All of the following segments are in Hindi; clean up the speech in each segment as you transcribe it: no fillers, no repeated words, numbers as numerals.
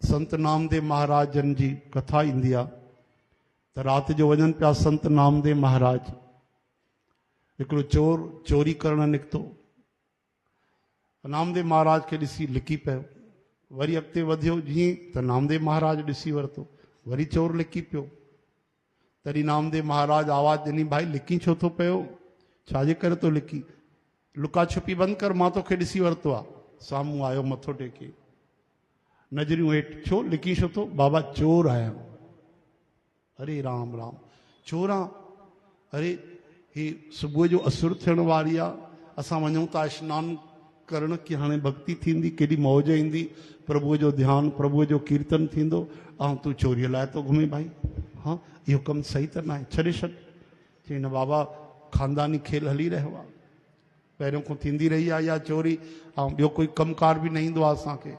संत नामदेव महाराज जन जी कथा ईंदी आहे त राति जो वञनि पिया संत नामदेव महाराज। हिकिड़ो चोर चोरी करणु निकितो, नामदेव महाराज खे ॾिसी लिकी पियो। वरी अॻिते वधियो जीअं त नामदेव महाराज ॾिसी वरितो, वरी चोर लिकी पियो। तॾहिं नामदेव महाराज आवाज़ ॾिनी, भाई लिकी छो थो पियो, छाजे करे तो लिकी? लुका छुपी बंदि कर, मां तोखे ॾिसी वरितो आहे। साम्हूं आयो मथो टेके, नज़रियूं हेठि, छो लिकी छो थो? बाबा चोर आया। अरे राम राम, चोरा? अरे ही सुबुह जो असुर थियण वारी आहे, असां वञूं था सनानु करण की हाणे भक्ति थींदी, केॾी मौज ईंदी, प्रभुअ जो ध्यानु, प्रभुअ जो कीर्तन थींदो, ऐं तूं चोरीअ लाइ थो घुमे भाई? हाँ, इहो कमु सही त न आहे, छॾे छॾ। चई न बाबा, ख़ानदानी खेल हली रहियो आहे, पहिरियों खां थींदी रही आहे इहा चोरी, ऐं ॿियो कोई कमकार बि न ईंदो आहे असांखे।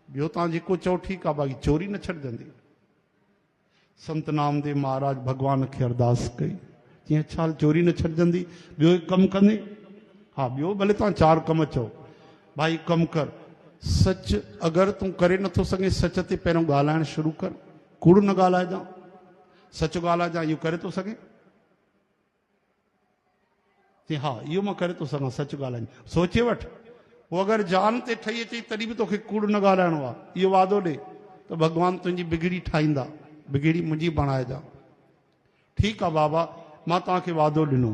ॿियो तव्हां जेको चओ ठीकु आहे, बाक़ी चोरी न छॾजंदी। संत नामदेव महाराज भॻवान खे अरदास कई, जीअं छा चोरी न छॾजंदी, ॿियो हिकु कमु कंदे? हा, ॿियो भले तव्हां चारि कम चओ, भाई कमु कर, सच अगरि तूं करे नथो सघे, सच ते पहिरियों ॻाल्हाइणु शुरू कर, कूड़ न ॻाल्हाइजांइ, सच ॻाल्हाइजांइ। इहो करे थो सघे? हा, इहो मां करे थो सघां, सच ॻाल्हाइजांइ, सोचे वठि। पोइ अगरि जान ते ठही अचे तॾहिं बि तोखे कूड़ न ॻाल्हाइणो आहे, इहो वादो ॾे त भॻवानु तुंहिंजी बिगड़ी ठाहींदा, बिगड़ी मुंहिंजी बणाइजा। ठीकु आहे बाबा, मां तव्हांखे वादो ॾिनो,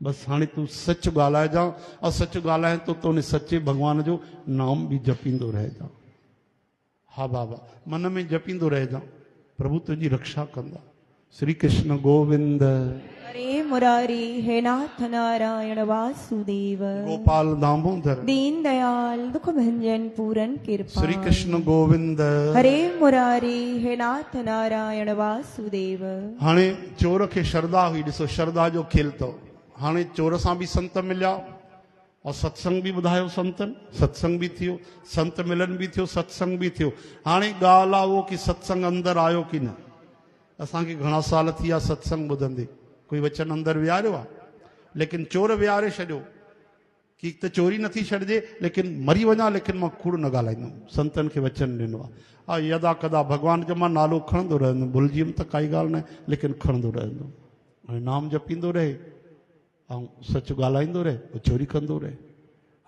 बसि हाणे तूं सच ॻाल्हाइजांइ, ऐं सच ॻाल्हाए तो उन सचे भॻवान जो नाम बि जपींदो रहिजांइ। हा बाबा, मन में जपींदो रहिजांइ, प्रभु तुंहिंजी रक्षा कंदा। श्री कृष्ण गोविंद हरे मुरारी, हे नाथ नारायण वासुदेव, गोपाल दामोदर, दीन दयाल दुख भंजन पूरन कृपा। श्री कृष्ण गोविंद हरे मुरारी, हे नाथ नारायण वासुदेव। हाणे चोर खे श्रद्धा हुई, ॾिसो श्रद्धा जो खेल अथव। हाणे चोर सां बि संत मिलिया, और सत्संग बि ॿुधायो संतनि, सत्संग बि थियो, संत मिलन बि थियो, सत्संग बि थियो। हाणे ॻाल्हि आहे उहो कि सत्संग अंदरि आयो कि न। असांखे घणा साल थी विया सत्संग ॿुधंदे, कोई वचन अंदरि विहारियो आहे? लेकिन चोर विहारे छॾियो कि त चोरी नथी छॾिजे, लेकिन मरी वञा, लेकिन मां कूड़ न ॻाल्हाईंदुमि। संतनि खे वचन ॾिनो आहे, यदा कदा भॻवान जो मां नालो खणंदो रहंदुमि, भुलिजी वियुमि त काई ॻाल्हि न आहे, लेकिन खणंदो रहंदुमि। हाणे नाम जपींदो रहे ऐं सच ॻाल्हाईंदो रहे, पोइ चोरी कंदो रहे।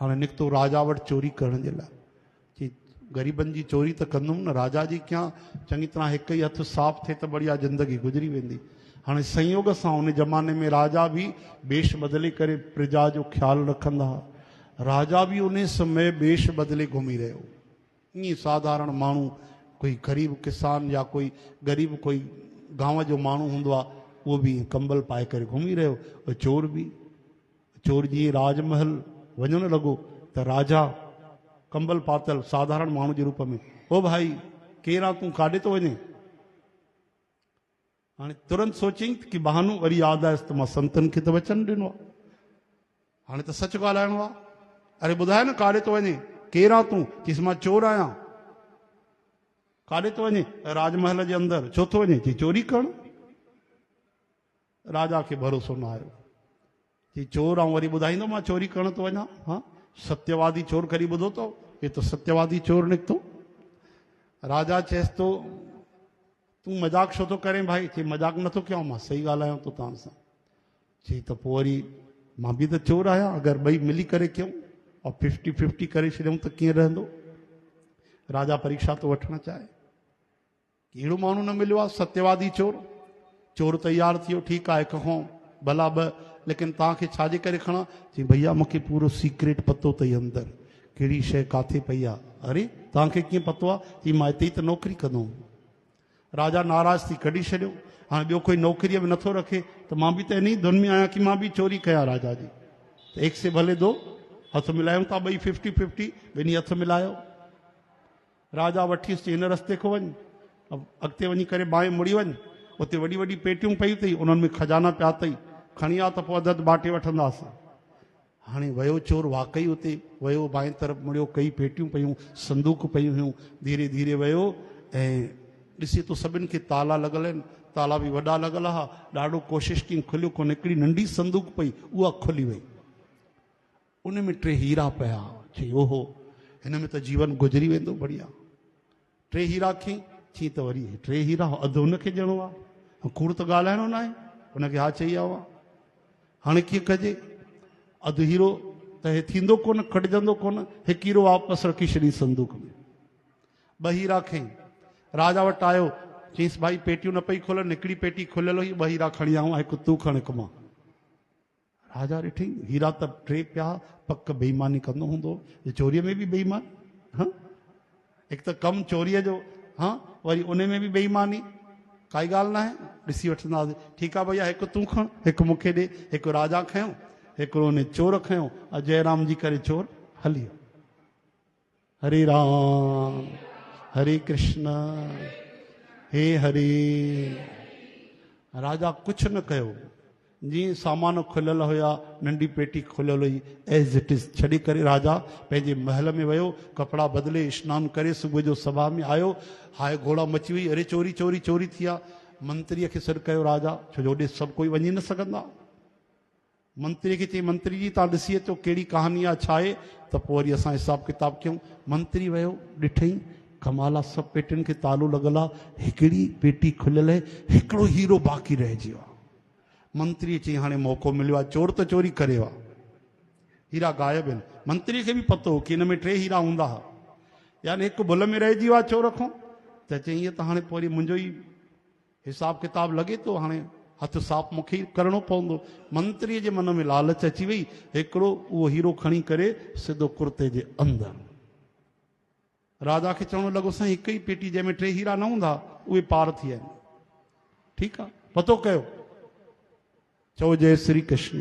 हाणे निकितो राजा वटि चोरी करण जे लाइ, कि ग़रीबनि जी चोरी त कंदुमि न, राजा जी कयां, चङी तरह हिकु ई हथु साफ़ थिए त बढ़िया ज़िंदगी गुज़री वेंदी। हाणे संयोग सां उन ज़माने में राजा बि वेश बदिले करे प्रजा जो ख़्यालु रखंदा हुआ। राजा बि उन समय वेश बदिले घुमी रहियो। ईअं साधारण माण्हू, कोई ग़रीब किसान या कोई ग़रीब कोई गांव जो माण्हू हूंदो आहे, उहो बि कंबल पाए करे घुमी रहियो। चोर बि, चोर जीअं राजमहल वञणु लॻो त राजा कंबल पातल साधारण माण्हू जे रूप में, ओ भाई केरु आहे तूं, काॾे थो वञे? हाणे तुरंत सोचियईं कि बहानो वरी यादि आयुसि त मां संतनि खे त वचन ॾिनो आहे, हाणे त सच ॻाल्हाइणो आहे। अरे ॿुधाए न, काॾे थो वञे, केरु आहे तूं? चईसि मां चोर आहियां। काॾे थो वञे? राजमहल जे अंदरि। छो थो वञे? चई चोरी करणु। राजा खे भरोसो न आयो, चई चोर ऐं वरी ॿुधाईंदो मां चोरी करण थो वञा। हा, सत्यवादी चोर कॾहिं ॿुधो अथव? हे त सत्यवादी चोर निकितो। राजा चएसि थो तूं मज़ाक छो थो करें भाई? चई मज़ाक नथो कयां, मां सही ॻाल्हायां थो तव्हां सां। चई त पोइ वरी मां बि त चोर आहियां, अगरि ॿई मिली करे कयूं और 50-50 करे छॾियूं त कीअं रहंदो? राजा परीक्षा थो वठणु चाहे, अहिड़ो माण्हू न मिलियो आहे सत्यवादी चोर। चोर तयारु थियो, ठीकु आहे, हिकु खां भला ॿ, लेकिन तव्हांखे छाजे करे खणा? चई भैया मूंखे पूरो सीक्रेट पतो अथई अंदरि, कहिड़ी शइ काथे पई आहे। अरे तव्हांखे कीअं पतो आहे? चई मां हिते ई त नौकिरी कंदो। राजा नाराज़ थी कढी छॾियो। हाणे ॿियो कोई नौकिरीअ में नथो रखे त मां बि त इन ई धुन में आहियां कि मां बि चोरी कयां राजा जी। त एक से भले दो, हथ मिलायूं था ॿई 50-50, ॿिन्ही हथ मिलायो। राजा वठी चई हिन रस्ते खां वञ, अॻिते वञी करे बाएं मुड़ी वञ, उते वॾी वॾी पेटियूं पयूं अथई, उन्हनि में खजाना पिया अथई, खणी आ त पोइ अधु बाटे वठंदासीं। हाणे वियो चोर, वाकई उते वियो, बाएं तरफ़ मुड़ियो, कई पेटियूं पयूं, संदूक पयूं हुयूं। धीरे धीरे वियो ऐं ॾिसे तो सभिनि खे ताला लॻल आहिनि, ताला बि वॾा लॻल हा। ॾाढो कोशिशि कई, खुलियो कोन। हिकिड़ी नंढी संदूक पई, उहा खुली वई, उन में 3 हीरा पिया। चई ओहो, हिन में त जीवन गुज़री वेंदो बढ़िया। टे हीरा खई चई त वरी टे हीरा अधु हुनखे ॾियणो आहे, कूड़ त ॻाल्हाइणो न आहे, हुनखे हा चई आयो आहे। हाणे कीअं कजे, अधु हीरो त हे थींदो कोन, कढजंदो कोन, हिकु हीरो वापसि रखी छॾी संदूक में। ॿ हीरा खई राजा वटि आयो, चईंसि भाई पेटियूं न पई खोलनि, हिकिड़ी पेटी खुलियल हुई, ॿ हीरा खणी आऊं, हिकु तूं खण हिकु मां। राजा ॾिठई हीरा त टे पिया, पक बेईमानी कंदो हूंदो, चोरीअ में बि बेईमान, हा हिकु त कमु चोरीअ जो, हा वरी उन में बि बेईमानी, काई ॻाल्हि न आहे, ॾिसी वठंदासीं। ठीकु आहे भैया, हिकु तूं खण हिकु मूंखे ॾे। हिकु राजा खयों, हिकिड़ो उन चोर खयों, जय राम जी करे चोर हली वियो। हरे राम हरे कृष्ण हे हरे। राजा कुझु न कयो, जीअं सामान खुलियल हुया, नंढी पेटी खुलियल हुई, एज इट इज़ छॾे करे राजा पंहिंजे महल में वियो, कपिड़ा बदिले, स्नान करे सुबुह जो सभा में आयो, हाय घोड़ा मची वई, अरे चोरी चोरी चोरी थी आहे। मंत्रीअ खे सॾु कयो राजा, छो जो होॾे सभु कोई वञी न सघंदा। मंत्रीअ खे चई मंत्री जी तव्हां ॾिसी अचो कहिड़ी कहानी आहे, छा आहे, त पोइ वरी असां हिसाब किताब कयूं। मंत्री वियो, ॾिठई कमाल आहे, सभु पेटियुनि खे तालो लॻल आहे, हिकिड़ी पेटी खुलियल आहे, हिकिड़ो हीरो बाक़ी रहिजी वियो आहे। मंत्री चई हाणे मौक़ो मिलियो आहे, चोर त चोरी करे आहे, हीरा गायब आहिनि। मंत्रीअ खे बि पतो हो कि हिन में टे हीरा हूंदा हुआ, यानी हिकु भुल में रहिजी वियो आहे चोर खां, त चई ईअं त हाणे पोइ वरी मुंहिंजो ई हिसाब किताब लॻे थो, हाणे हथु साफ़ मूंखे ई करिणो पवंदो। मंत्रीअ जे मन में लालच अची वई, हिकिड़ो उहो हीरो खणी करे सिधो कुर्ते जे अंदरि। राजा खे चवणो लॻो साईं हिकु ई पेटी जंहिंमें टे हीरा न हूंदा, उहे पार थी आहिनि। ठीकु आहे, पतो कयो, चओ जय श्री कृष्ण,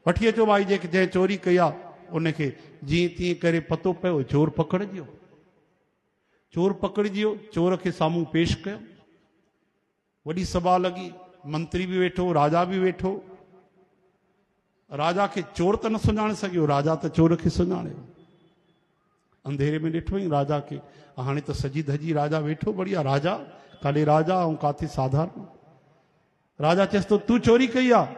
वठी अचो भाई जेके जंहिं चोरी कई आहे उनखे। जीअं तीअं करे पतो पियो, चोर पकड़िजियो। चोर पकड़िजियो, चोर खे साम्हूं पेश कयो, वॾी सभा लॻी, मंत्री बि वेठो, राजा बि वेठो। राजा खे चोर त न सुञाणे सघियो, राजा त चोर खे सुञाणियो। अंधेरे में ॾिठो राजा खे, हाणे त सजी धजी राजा वेठो, बढ़िया राजा, काॾे राजा ऐं काथे साधारण। राजा चएसि तो तूं चोरी कई आहे,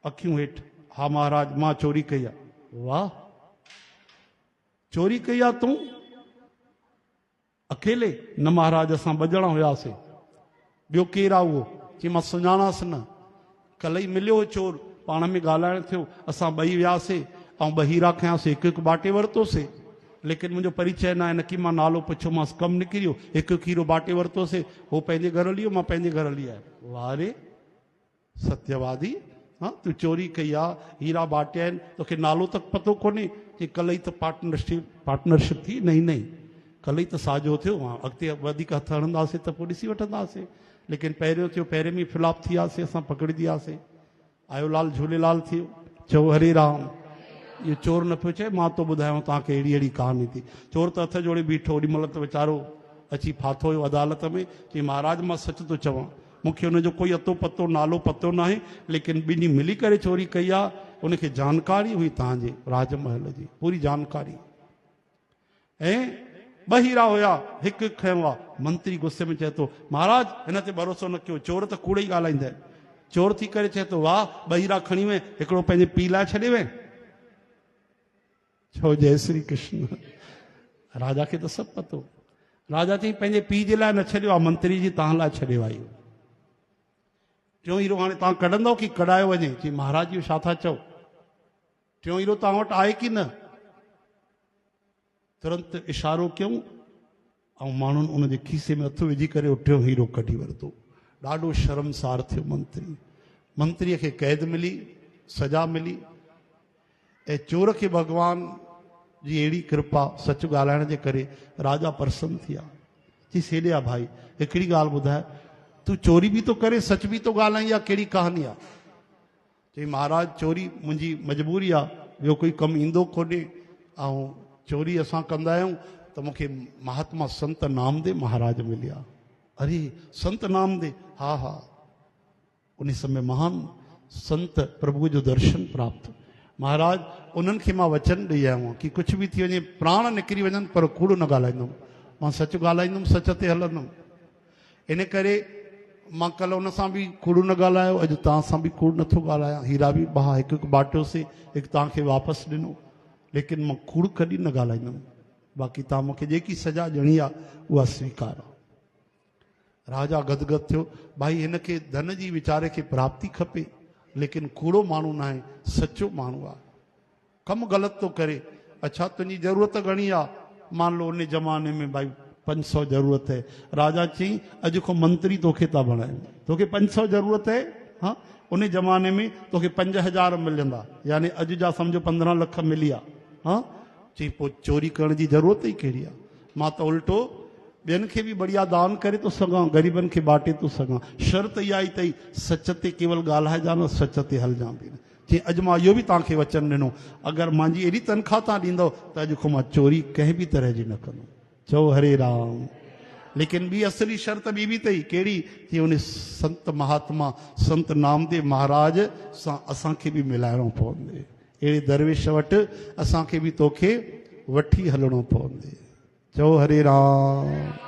अखियूं हेठि, हा महाराज मां चोरी कई आहे। वाह, चोरी कई आहे तूं अकेले? न महाराज असां ॿ ॼणा हुयासीं। ॿियो केरु आहे उहो? चई मां सुञाणासि न, कल्ह ई मिलियो हो चोर, पाण में ॻाल्हाइण थियो, असां ॿई वियासीं ऐं ॿ हीरा खयासीं, हिकु हिकु बाटे वरितोसीं, लेकिन मुंहिंजो परिचय न आहे, न की मां नालो पुछियोमांसि, कमु निकिरियो, हिकु हिकु हीरो बाटे वरितोसीं, हो पंहिंजे घर हली वियो, मां पंहिंजे घर हली आयो। वाह रे सत्यवादी, हाँ तूं चोरी कई आहे, हीरा बाटिया आहिनि, तोखे नालो तक पतो कोन्हे? कि कल्ह ई त पार्टनरशिप थी, नहीं नहीं कल्ह ई त साझो थियो, अॻिते वधीक हथ हणंदासीं त पोइ ॾिसी वठंदासीं, लेकिन पहिरियों थियो, पहिरें में फ्लॉप थी वियासीं, असां पकड़िजी वियासीं। आयो लाल झूलेलाल थियो, चओ हरे राम। इहो चोर न पियो चए मां तो ॿुधायांव तव्हांखे अहिड़ी अहिड़ी कहानी थी। चोर त हथ जोड़े बीठो, ओॾी महिल त वीचारो अची फाथो हुयो अदालत में, चई महाराज मां सच थो चवां, मूंखे हुनजो कोई अतो पतो नालो पतो न आहे, लेकिन ॿिन्ही मिली करे चोरी कई आहे, उनखे जानकारी हुई तव्हांजे राजमहल जी पूरी जानकारी। ऐं ॿ हीरा हुया, हिकु खयों आहे। मंत्री गुस्से में चए थो महाराज हिन ते भरोसो न कयो, चोर त कूड़ ई ॻाल्हाईंदा आहिनि। चोर थी करे चए थो वाह, ॿ हीरा खणी वए, हिकिड़ो पंहिंजे पीउ लाइ छॾे वए। छो जय श्री कृष्ण। राजा खे त सभु पतो। राजा चई पंहिंजे पीउ जे लाइ न छॾियो आहे, मंत्री जी तव्हां लाइ छॾियो आहे। टियों हीरो हाणे तव्हां कढंदव की कढायो वञे? चई महाराज इहो छा था चओ, टियों हीरो तव्हां वटि आहे की न? तुरंत इशारो कयूं ऐं माण्हुनि उनजे खीसे में हथु विझी करे टियों हीरो कढी वरितो। ॾाढो शर्मसार थियो मंत्री। मंत्रीअ खे क़ैद मिली, सजा मिली, ऐं चोर खे भॻवान जी अहिड़ी कृपा सच ॻाल्हाइण जे करे राजा प्रसन्न थी विया। चई सेॾे आहे भाई, हिकिड़ी ॻाल्हि ॿुधाए, तूं चोरी बि तो करे, सच बि तो ॻाल्हाई, या कहिड़ी कहानी आहे? चई महाराज चोरी मुंहिंजी मजबूरी आहे, ॿियो कोई कमु ईंदो कोन्हे, ऐं चोरी असां कंदा आहियूं त मूंखे महात्मा संत नामदेव महाराज मिलिया। अरे संत नामदेव? हा हा, उन समय महान संत प्रभु जो दर्शन प्राप्त। महाराज उन्हनि खे मां वचन ॾेई आयो आहियां कि कुझु बि थी वञे, प्राण निकिरी वञनि, पर कूड़ न ॻाल्हाईंदुमि, मां सच ॻाल्हाईंदुमि, सच ते हलंदुमि। इन करे मां कल्ह उन सां बि कूड़ न ॻाल्हायो, अॼु तव्हां सां बि कूड़ नथो ॻाल्हायां। हीरा बि हिकु हिकु बाटियोसीं, हिकु तव्हांखे वापसि ॾिनो, लेकिन मां कूड़ कॾहिं न ॻाल्हाईंदुमि। बाक़ी तव्हां मूंखे जेकी सजा ॾिनी आहे उहा स्वीकारो। राजा गदगद थियो, भाई हिन खे धन जी वीचारे खे प्राप्ति खपे, लेकिन कूड़ो माण्हू न आहे, सचो माण्हू आहे, कमु ग़लति थो करे। अच्छा तुंहिंजी ज़रूरत घणी आहे? मान लो उन ज़माने में भाई 500 ज़रूरत है। राजा चई अॼु खां मंत्री तोखे था बणाइनि, तोखे 500 ज़रूरत है। हाँ, उन ज़माने में तोखे 5000 मिलंदा, यानी अॼु जा सम्झो 15 लख मिलिया। हाँ, चई पोइ चोरी करण जी ज़रूरत ई कहिड़ी आहे? मां त उल्टो ॿियनि खे बि बढ़िया दान करे थो सघां, ग़रीबनि खे बांटे थो सघां। शर्त इहा ई अथई, सच ते केवल ॻाल्हाइजा न, सच ते हलजां बि न। चई अॼु मां इहो बि तव्हांखे वचन ॾिनो, अगरि मुंहिंजी एॾी तनख़्वाह तव्हां ॾींदव त अॼु खां मां चोरी कंहिं बि तरह जी न कंदुमि। चओ हरे राम। लेकिन ॿी असली शर्त ॿी बि अथई, कहिड़ी? कि उन संत महात्मा संत नामदेव महाराज सां असांखे बि मिलाइणो पवंदे, अहिड़े दरवेश वटि असांखे बि तोखे वठी हलणो पवंदे। चओ हरे राम।